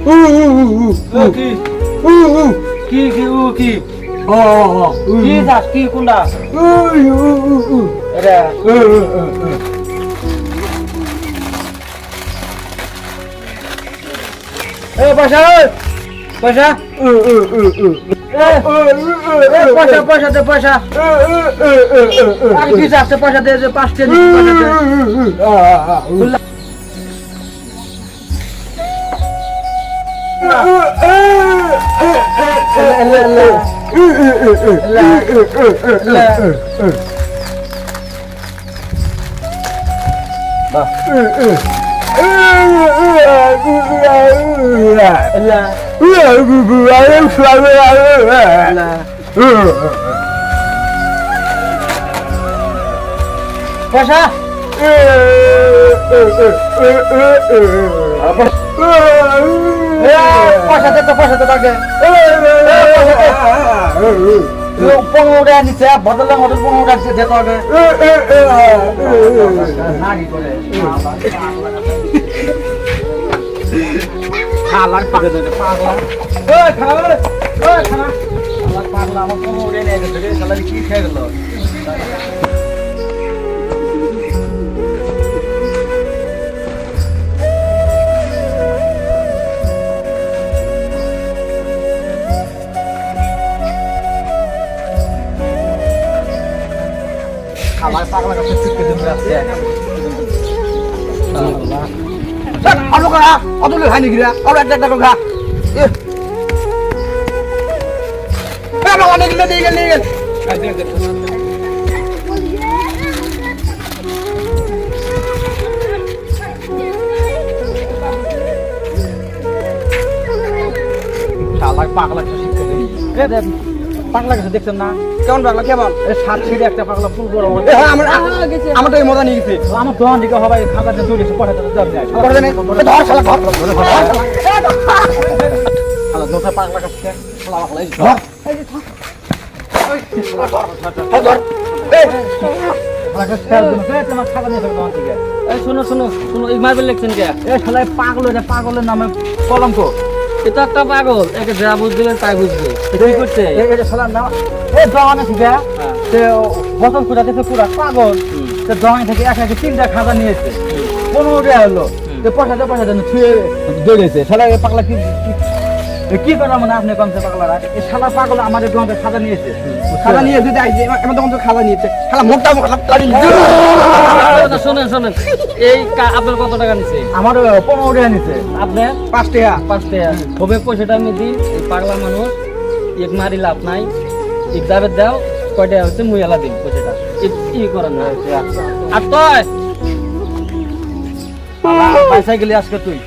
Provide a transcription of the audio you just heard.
কি যাস কি কোনটা এটা পয়সা পয়সা পয়সা দে পয়সা কি যাচ্ছে পয়সা দে 5 পয়সা পয়সা তো তাকে 15 টাকা নিচ্ছে বদলে মতো 15 টাকা দিতে হবে খাবার পাগলা আমার 15 টাকা নিয়ে গেছে শালা কি খেয়ে গেল আমার পাগলা কাছে চিপকে দিতে আছে আলো করা অতলে খাই নিগিরা আর একটা খা অনেক নিয়ে গেল পাগলা পাগলা গেছে দেখছেন না কেমন পাগলা কেমন সাত ছিটে একটা পাগলা ফুল বড় আমার তো মজা নিয়ে গেছে আমার দোকান দিকে সবাই খাবার চলে গেছে পরে পাগলা কাছে পাগলের নামে কলঙ্ক এটা একটা পাগল একে যা বুঝবে তাই বুঝবে কি করছে বছর খুঁজাতেছে পুরা পাগল দোকান থেকে এক একে 3টা খাজা নিয়েছে 15 টাকা হলো পয়সা দেন ছুঁয়ে দৌড়েছে শালা পাগলা কি করা মানে আপনি কমছে পাগলারা এই শালা পাগল আমাদের দোকান থেকে খাজা নিয়েছে খাজা নিয়ে যদি আমার দোকান থেকে খাজা নিয়েছে শালা মোটা শোনেন এই আপনার কত টাকা নিছে আমার 15 টাকা নিছে আপনার 5 টাকা হবে পয়সাটা আমি দিই পাগলা মানুষ এক মারি লাভ নাই এক দাবে দাও কয়টা হচ্ছে মুইয়ালা দিন পয়সাটা কি করেন আর তুই পয়সা গেলি আজকে তুই